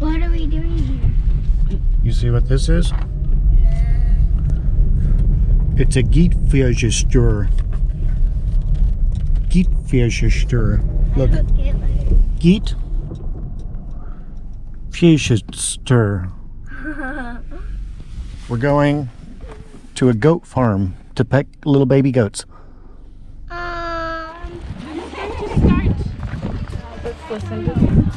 What are we doing here? You see what this is? It's a Geetverstur. Geetverstur. Look. Geetverstur. We're going to a goat farm to peck little baby goats. Let's listen to them.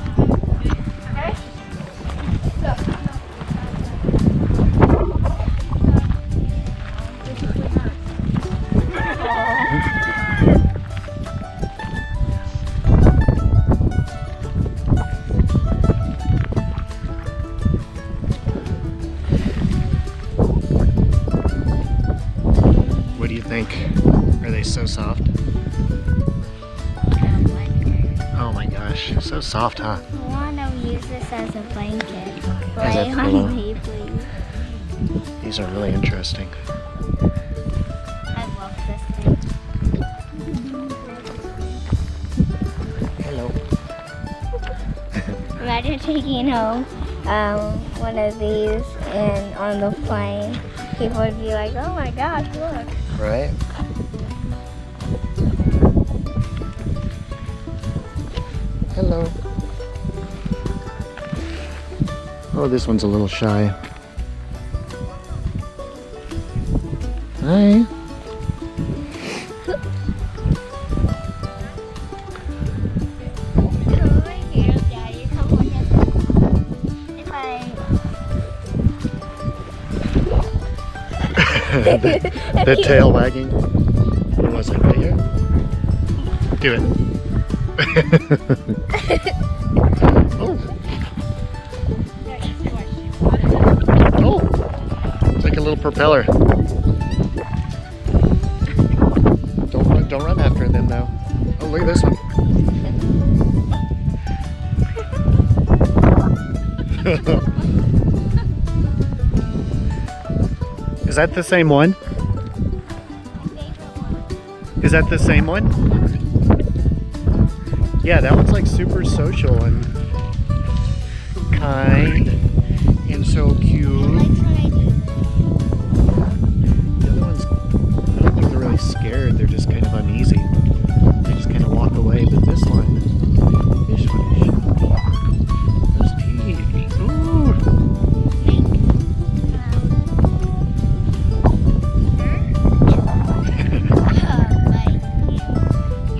What do you think? Are they so soft? Oh my gosh, so soft, huh? I want to use this as a blanket. As a Lay pillow. on me, please. These are really interesting. I love this thing. Hello. Imagine taking home one of these and on the plane, people would be like, oh my gosh, look. Right? Hello. Oh, this one's a little shy. Hi. The tail wagging. What was it? Right here? Do it. Oh. Oh. It's like a little propeller. Don't run after them though. Oh, look at this one. Is that the same one? Is that the same one? Yeah, that one's like super social and kind and so cute. The other ones, I don't think they're really scared. They're just kind of uneasy. They just kind of walk away. But this one is shy. Those teeth. Ooh.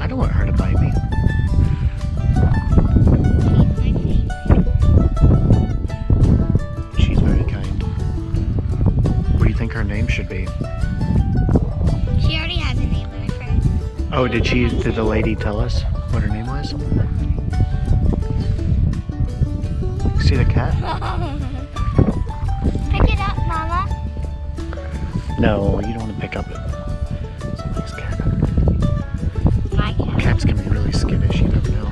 I don't want her to bite me. She's very kind. What do you think her name should be? She already has a name, but I forgot. Oh, did the lady tell us what her name was? See the cat? Pick it up, Mama. No, you don't want to pick up somebody's cat. My cat. Cats can be really skittish, you never know.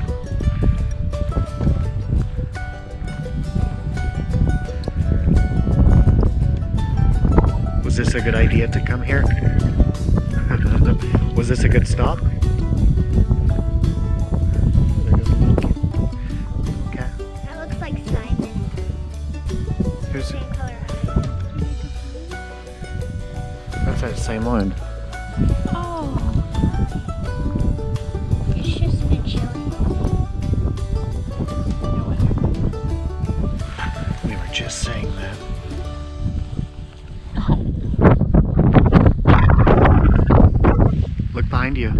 Was this a good idea to come here? Was this a good stop? There goes the little cat. That looks like Simon. Who's, Same color. that's that same one. Oh. It's just been chilling. We were just saying that. Look behind you.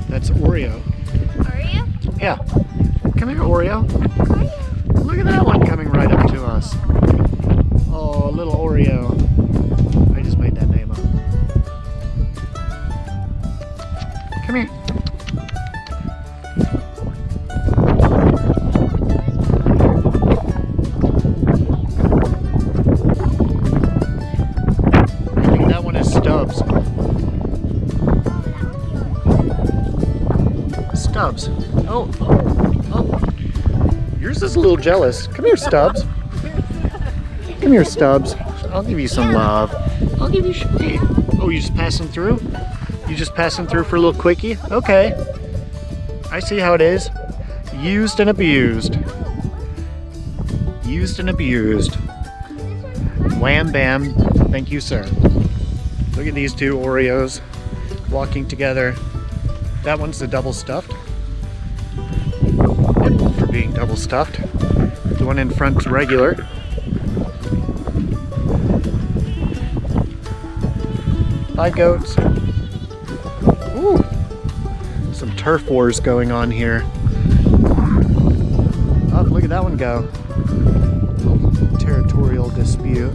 That's Oreo. Oreo? Yeah. Come here, Oreo. Oreo. Look at that one coming right up to us. Oh, little Oreo. I just made that name up. Come here. I think that one is Stubbs. Stubbs. Oh, oh, oh. Yours is a little jealous. Come here, Stubbs. Come here, Stubbs. I'll give you some love. I'll give you. Oh, you just passing through? You just passing through for a little quickie? Okay. I see how it is. Used and abused. Used and abused. Wham bam. Thank you, sir. Look at these two Oreos walking together. That one's the double stuffed. For being double stuffed. The one in front's regular. Hi, goats. Ooh. Some turf wars going on here. Oh, look at that one go. Little territorial dispute.